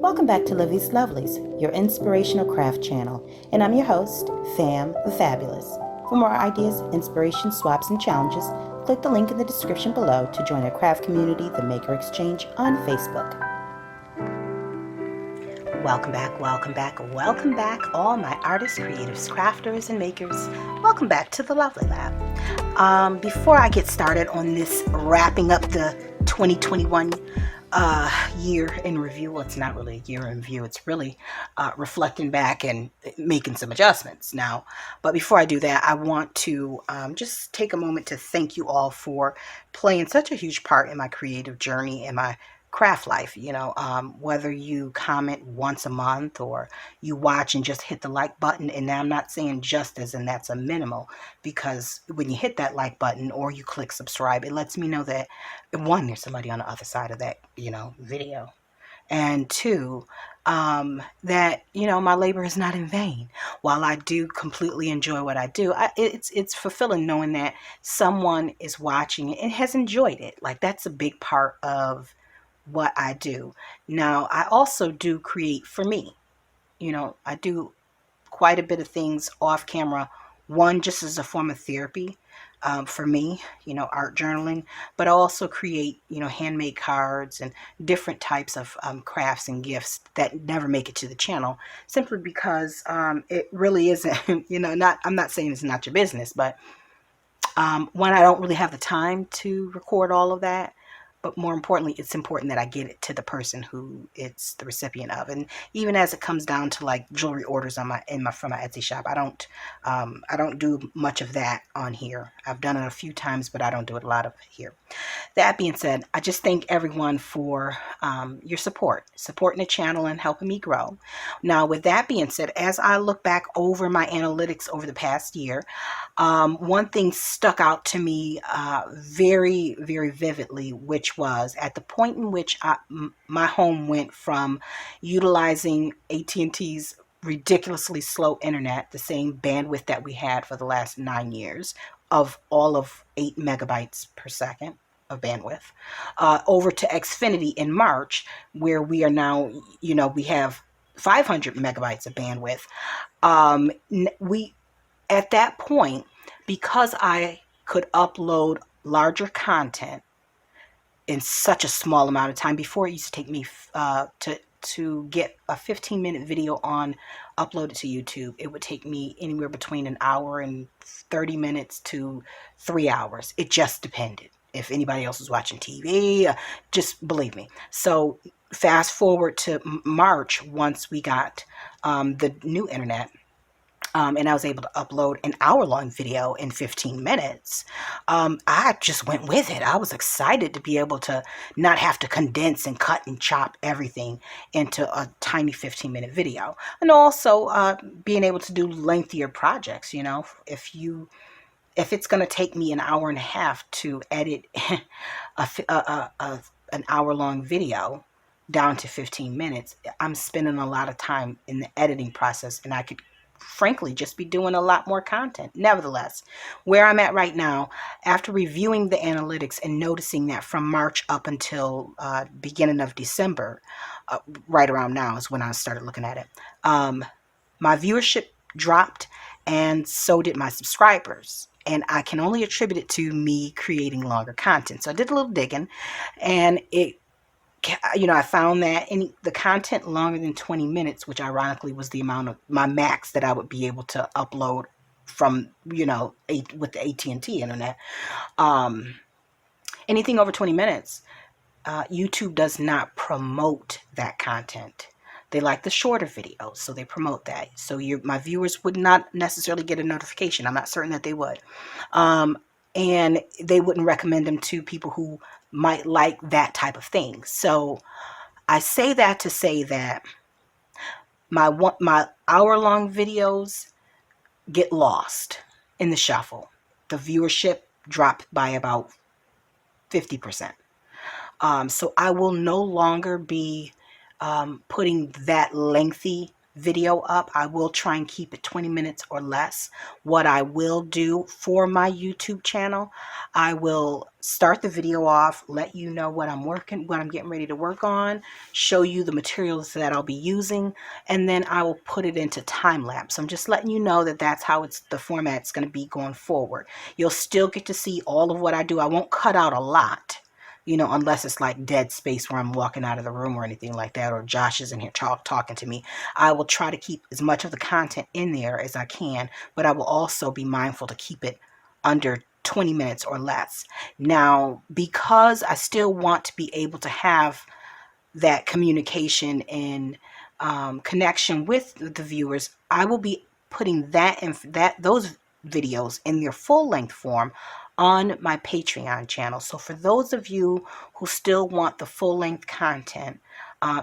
Welcome back to Livie'S Lovelies, your inspirational craft channel, and I'm your host, Fam the Fabulous. For more ideas, inspiration, swaps, and challenges, click the link in the description below to join our craft community, the Maker Exchange, on Facebook. Welcome back, all my artists, creatives, crafters, and makers. Welcome back to the Lovely Lab. Before I get started on this wrapping up the 2021 year in review, well, it's not really a year in review, it's really reflecting back and making some adjustments now. But before I do that, I want to just take a moment to thank you all for playing such a huge part in my creative journey and my craft life. Whether you comment once a month or you watch and just hit the like button, and now I'm not saying just as in that's a minimal, because when you hit that like button or you click subscribe, it lets me know that one, there's somebody on the other side of that video, and two, that my labor is not in vain. While I do completely enjoy what I do, it's fulfilling knowing that someone is watching it and has enjoyed it. Like, that's a big part of what I do. Now, I also do create for me. I do quite a bit of things off camera. One, just as a form of therapy for me, art journaling, but I also create, handmade cards and different types of crafts and gifts that never make it to the channel, simply because it really isn't, I'm not saying it's not your business, but one, I don't really have the time to record all of that. But more importantly, it's important that I get it to the person who it's the recipient of. And even as it comes down to like jewelry orders from my Etsy shop, I don't do much of that on here. I've done it a few times, but I don't do it a lot of here. That being said, I just thank everyone for your supporting the channel and helping me grow. Now, with that being said, as I look back over my analytics over the past year, one thing stuck out to me very, very vividly, which was at the point in which my home went from utilizing AT&T's ridiculously slow internet, the same bandwidth that we had for the last 9 years, of all of 8 megabytes per second of bandwidth, over to Xfinity in March, where we are now, we have 500 megabytes of bandwidth. At that point, because I could upload larger content in such a small amount of time, before it used to take me to get a 15-minute video uploaded to YouTube, it would take me anywhere between an hour and 30 minutes to 3 hours. It just depended. If anybody else was watching TV, just believe me. So fast forward to March, once we got the new internet, and I was able to upload an hour-long video in 15 minutes. I just went with it. I was excited to be able to not have to condense and cut and chop everything into a tiny 15-minute video. And also being able to do lengthier projects. If it's going to take me an hour and a half to edit an hour-long video down to 15 minutes, I'm spending a lot of time in the editing process, and I could frankly just be doing a lot more content. Nevertheless, where I'm at right now, after reviewing the analytics and noticing that from March up until beginning of December, right around now is when I started looking at it, my viewership dropped, and so did my subscribers. And I can only attribute it to me creating longer content. So I did a little digging, and I found that the content longer than 20 minutes, which ironically was the amount of my max that I would be able to upload from, with the AT&T internet, anything over 20 minutes, YouTube does not promote that content. They like the shorter videos, so they promote that. So my viewers would not necessarily get a notification. I'm not certain that they would. And they wouldn't recommend them to people who might like that type of thing. So I say that to say that my hour-long videos get lost in the shuffle. The viewership dropped by about 50%. So I will no longer be putting that lengthy video up. I will try and keep it 20 minutes or less. What I will do for my YouTube channel, I will start the video off, let you know what I'm getting ready to work on, show you the materials that I'll be using, and then I will put it into time lapse. I'm just letting you know that that's how the format's going to be going forward. You'll still get to see all of what I do. I won't cut out a lot, unless it's like dead space where I'm walking out of the room or anything like that, or Josh is in here talking to me. I will try to keep as much of the content in there as I can, but I will also be mindful to keep it under 20 minutes or less. Now, because I still want to be able to have that communication and connection with the viewers, I will be putting those videos in their full length form on my Patreon channel. So for those of you who still want the full length content,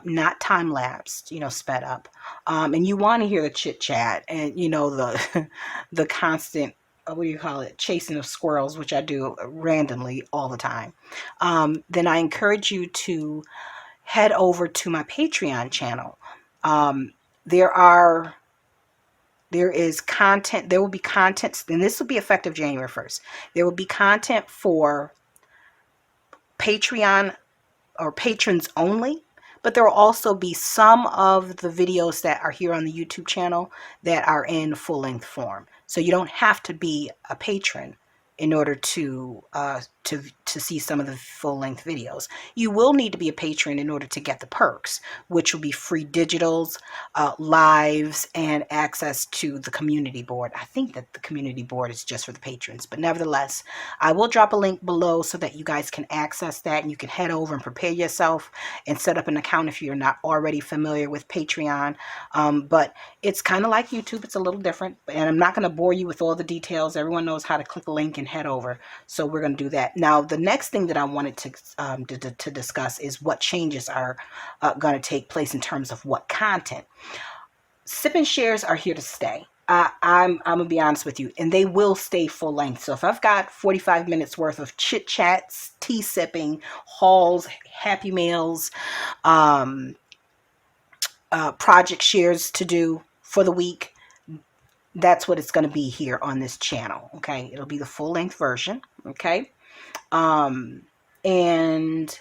not time lapsed, sped up, and you want to hear the chit chat and the the constant, what do you call it, chasing of squirrels, which I do randomly all the time, then I encourage you to head over to my Patreon channel. There is content. There will be content, and this will be effective January 1st. There will be content for Patreon or patrons only, but there will also be some of the videos that are here on the YouTube channel that are in full length form. So you don't have to be a patron in order to see some of the full-length videos. You will need to be a patron in order to get the perks, which will be free digitals, lives, and access to the community board. I think that the community board is just for the patrons, but nevertheless, I will drop a link below so that you guys can access that, and you can head over and prepare yourself and set up an account if you're not already familiar with Patreon. But it's kind of like YouTube. It's a little different, and I'm not going to bore you with all the details. Everyone knows how to click a link and head over, so we're going to do that. Now, the next thing that I wanted to discuss is what changes are going to take place in terms of what content. Sip and shares are here to stay. I'm going to be honest with you, and they will stay full length. So if I've got 45 minutes worth of chit chats, tea sipping, hauls, happy meals, project shares to do for the week, that's what it's going to be here on this channel. Okay, it'll be the full length version. Okay, and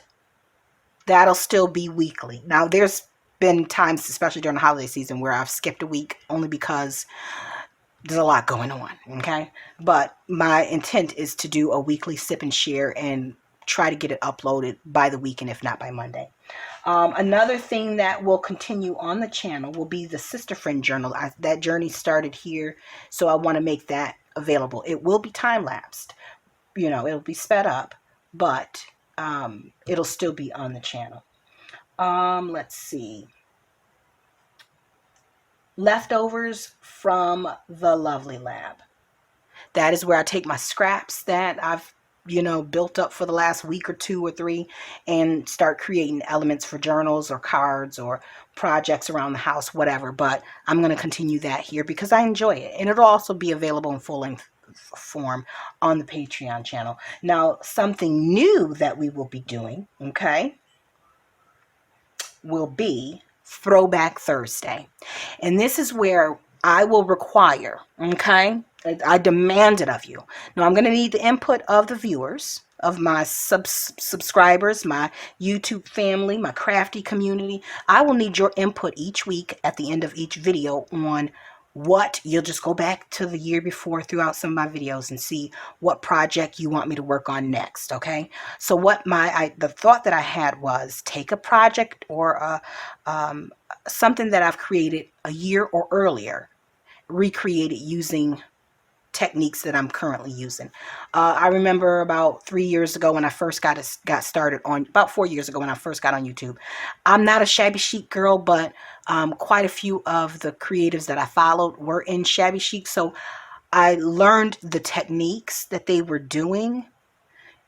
that'll still be weekly. Now, there's been times, especially during the holiday season, where I've skipped a week only because there's a lot going on. Okay, but my intent is to do a weekly sip and share and try to get it uploaded by the weekend, if not by Monday. Another thing that will continue on the channel will be the Sister Friend Journal. That journey started here, so I want to make that available. It will be time-lapsed. It'll be sped up, but it'll still be on the channel. Let's see. Leftovers from the Lovely Lab. That is where I take my scraps that I've built up for the last week or 2 or 3 and start creating elements for journals or cards or projects around the house, whatever. But I'm going to continue that here because I enjoy it. And it'll also be available in full-length form on the Patreon channel. Now, something new that we will be doing, okay, will be Throwback Thursday. And this is where I will require, okay, I demand it of you. Now, I'm going to need the input of the viewers, of my subscribers, my YouTube family, my crafty community. I will need your input each week at the end of each video on what, you'll just go back to the year before throughout some of my videos and see what project you want me to work on next, okay? So what the thought that I had was take a project or something that I've created a year or earlier, recreate it using techniques that I'm currently using. I remember about 3 years ago when I first got started on, about 4 years ago when I first got on YouTube. I'm not a shabby chic girl, but quite a few of the creatives that I followed were in shabby chic. So I learned the techniques that they were doing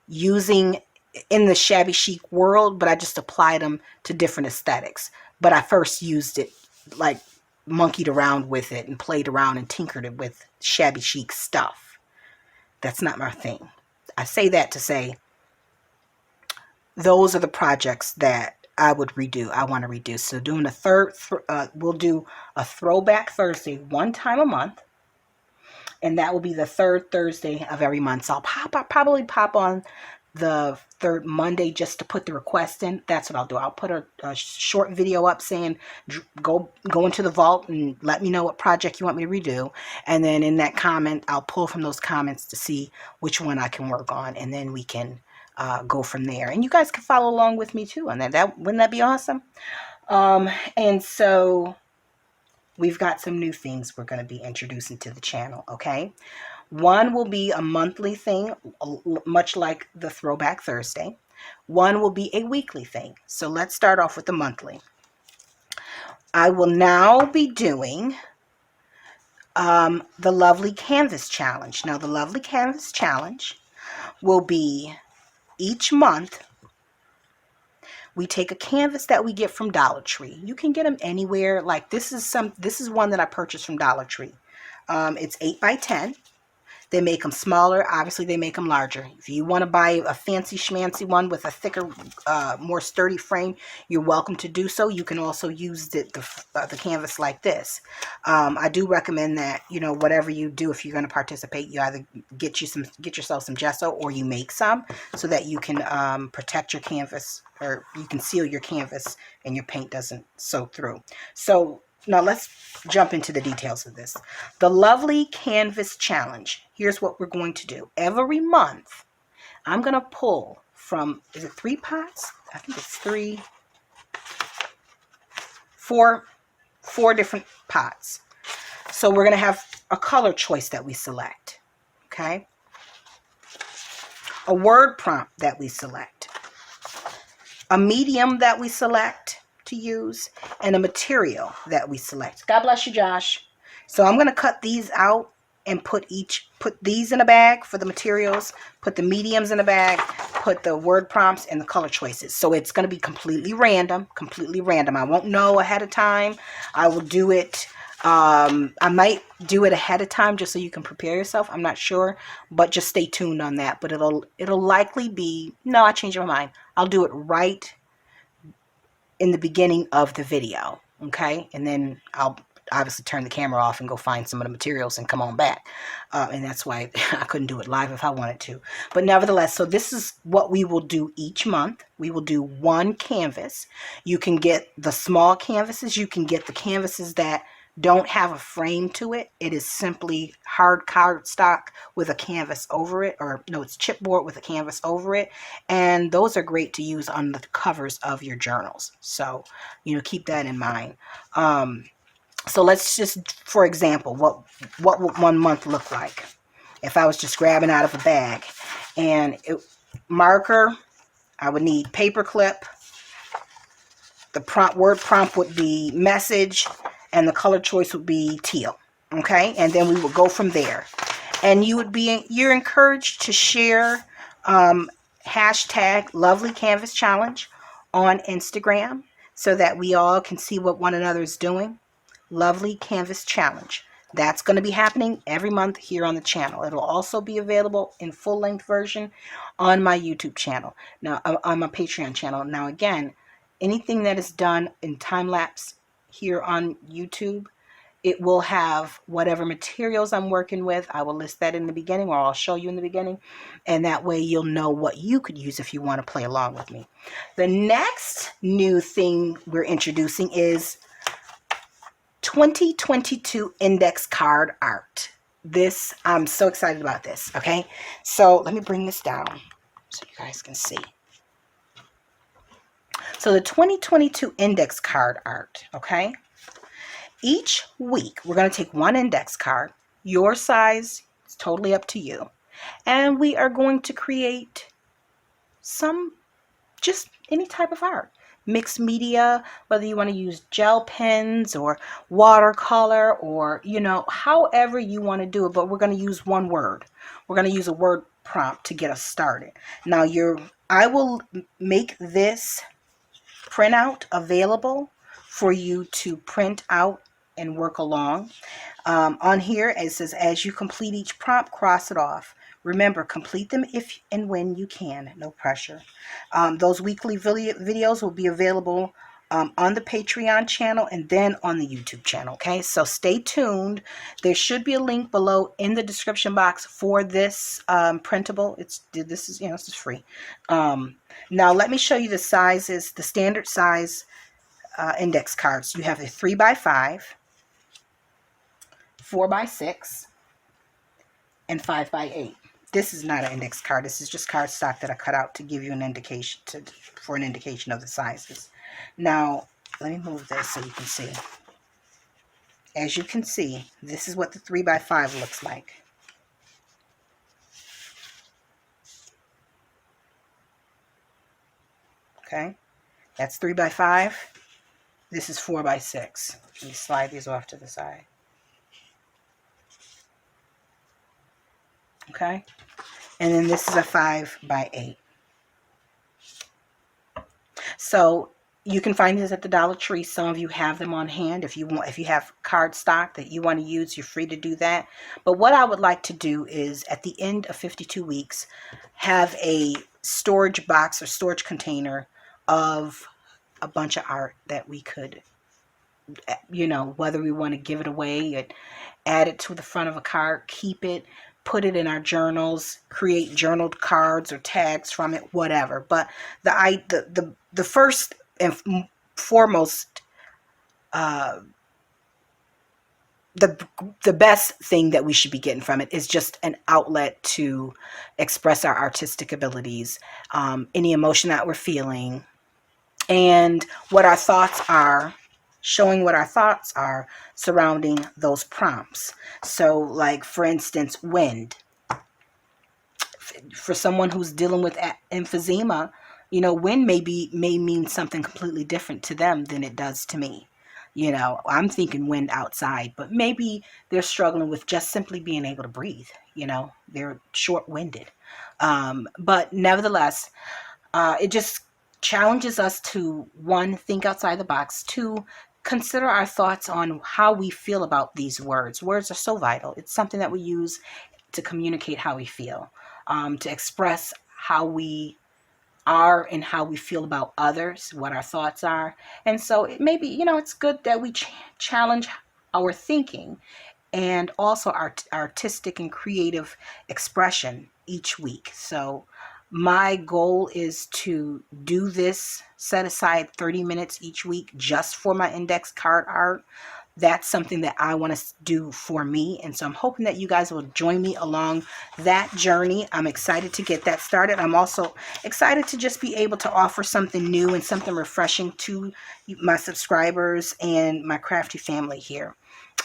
using in the shabby chic world, but I just applied them to different aesthetics. But I first used it, like monkeyed around with it and played around and tinkered it with shabby chic stuff. That's not my thing. I say that to say those are the projects that I would redo. I want to redo. So doing a third, we'll do a Throwback Thursday one time a month, and that will be the third Thursday of every month. So I'll probably pop on the third Monday just to put the request in. That's what I'll do. I'll put a short video up saying go into the vault and let me know what project you want me to redo, and then in that comment I'll pull from those comments to see which one I can work on, and then we can go from there. And you guys can follow along with me too on that. Wouldn't that be awesome? And so we've got some new things we're going to be introducing to the channel. Okay, one will be a monthly thing, much like the Throwback Thursday. One will be a weekly thing. So let's start off with the monthly. I will now be doing the Lovely Canvas Challenge. Now, the Lovely Canvas Challenge will be each month we take a canvas that we get from Dollar Tree. You can get them anywhere. Like this is one that I purchased from Dollar Tree. It's 8 by 10. They make them smaller. Obviously, they make them larger. If you want to buy a fancy schmancy one with a thicker, more sturdy frame, you're welcome to do so. You can also use the canvas like this. I do recommend that, you know, whatever you do, if you're going to participate, you either get yourself some gesso, or you make some so that you can protect your canvas, or you can seal your canvas and your paint doesn't soak through. So now let's jump into the details of this. The Lovely Canvas Challenge. Here's what we're going to do. Every month, I'm going to pull from, is it 3 pots? I think it's four different pots. So we're going to have a color choice that we select. Okay? A word prompt that we select. A medium that we select to use, and a material that we select. God bless you, Josh. So I'm going to cut these out and put these in a bag for the materials, put the mediums in a bag, put the word prompts and the color choices. So it's going to be completely random. I won't know ahead of time. I will do it. I might do it ahead of time just so you can prepare yourself. I'm not sure, but just stay tuned on that. But it'll likely be, no, I changed my mind. I'll do it right in the beginning of the video, okay? And then I'll obviously turn the camera off and go find some of the materials and come on back. And that's why I couldn't do it live if I wanted to. But nevertheless, so this is what we will do each month. We will do one canvas. You can get the small canvases. You can get the canvases that don't have a frame to it. It is simply hard cardstock with a canvas over it, or no, it's chipboard with a canvas over it. And those are great to use on the covers of your journals. So, you know, keep that in mind. So let's just, for example, what would 1 month look like if I was just grabbing out of a bag? And marker, I would need paper clip. The word prompt would be message, and the color choice would be teal. Okay, and then we will go from there. And you're encouraged to share hashtag Lovely Canvas Challenge on Instagram so that we all can see what one another is doing. Lovely Canvas Challenge. That's going to be happening every month here on the channel. It'll also be available in full-length version on my YouTube channel. Now, on my Patreon channel. Now, again, anything that is done in time-lapse here on YouTube, it will have whatever materials I'm working with. I will list that in the beginning, or I'll show you in the beginning. And that way you'll know what you could use if you want to play along with me. The next new thing we're introducing is 2022 index card art. This, I'm so excited about this, okay? So let me bring this down so you guys can see. So the 2022 index card art, okay? Each week, we're going to take one index card. Your size is totally up to you. And we are going to create just any type of art. Mixed media, whether you want to use gel pens or watercolor, or, you know, however you want to do it. But we're going to use one word. We're going to use a word prompt to get us started. Now, I will make this printout available for you to print out and work along. On here, it says, as you complete each prompt, cross it off. Remember, complete them if and when you can. No pressure. Those weekly videos will be available on the Patreon channel and then on the YouTube channel. Okay, so stay tuned. There should be a link below in the description box for this printable. This is free. Now let me show you the sizes, the standard size index cards. You have a 3x5, 4x6, and 5x8. This is not an index card. This is just cardstock that I cut out to give you an indication for an indication of the sizes. Now, let me move this so you can see. As you can see, this is what the 3x5 looks like. Okay, that's 3x5. This is 4x6. Let me slide these off to the side. Okay, and then this is a 5x8. So you can find these at the Dollar Tree. Some of you have them on hand. If you have cardstock that you want to use, you're free to do that. But what I would like to do is at the end of 52 weeks, have a storage box or storage container of a bunch of art that we could, whether we want to give it away, add it to the front of a card, keep it, put it in our journals, create journaled cards or tags from it, whatever. But the first and foremost, the best thing that we should be getting from it is just an outlet to express our artistic abilities, any emotion that we're feeling, and what our thoughts are, showing what our thoughts are surrounding those prompts. So, like, for instance, wind. For someone who's dealing with emphysema, wind may mean something completely different to them than it does to me. I'm thinking wind outside, but maybe they're struggling with just simply being able to breathe. They're short-winded. But nevertheless, it just challenges us to, one, think outside the box, two, consider our thoughts on how we feel about these words. Words are so vital. It's something that we use to communicate how we feel, to express how we are and how we feel about others, what our thoughts are. And so it maybe, it's good that we challenge our thinking and also our artistic and creative expression each week. So my goal is to do this, set aside 30 minutes each week just for my index card art. That's something that I want to do for me. And so I'm hoping that you guys will join me along that journey. I'm excited to get that started. I'm also excited to just be able to offer something new and something refreshing to my subscribers and my crafty family here.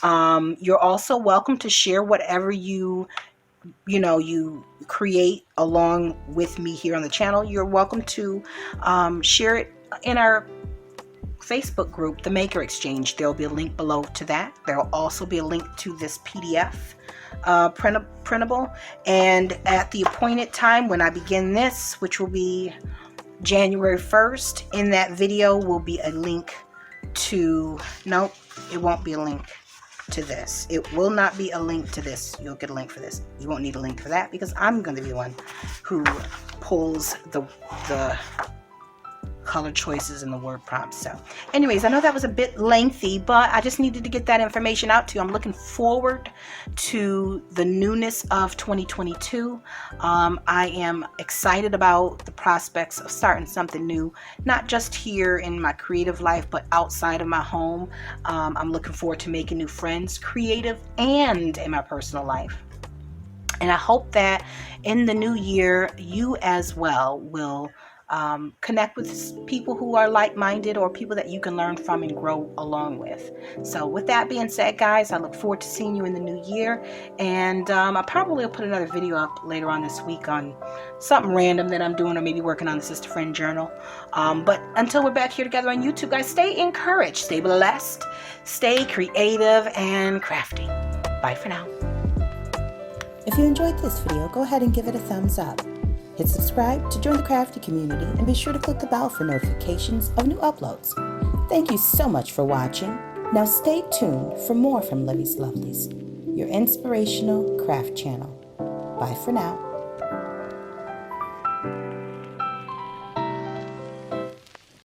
You're also welcome to share whatever you create along with me here on the channel. You're welcome to share it in our Facebook group, the Maker Exchange. There'll be a link below to that. There'll also be a link to this PDF printable. And at the appointed time when I begin this, which will be January 1st, in that video will be a link to, nope, it won't be a link to this. It will not be a link to this. You'll get a link for this. You won't need a link for that because I'm going to be the one who pulls the color choices and the word prompts. So anyways, I know that was a bit lengthy, but I just needed to get that information out to you. I'm looking forward to the newness of 2022. I am excited about the prospects of starting something new, not just here in my creative life, but outside of my home. I'm looking forward to making new friends, creative and in my personal life. And I hope that in the new year, you as well will connect with people who are like-minded or people that you can learn from and grow along with. So with that being said, guys, I look forward to seeing you in the new year. And I probably will put another video up later on this week on something random that I'm doing or maybe working on the Sister Friend Journal. But until we're back here together on YouTube, guys, stay encouraged, stay blessed, stay creative and crafty. Bye for now. If you enjoyed this video, go ahead and give it a thumbs up. Hit subscribe to join the crafty community and be sure to click the bell for notifications of new uploads. Thank you so much for watching. Now stay tuned for more from Livie'S Lovelies, your inspirational craft channel. Bye for now.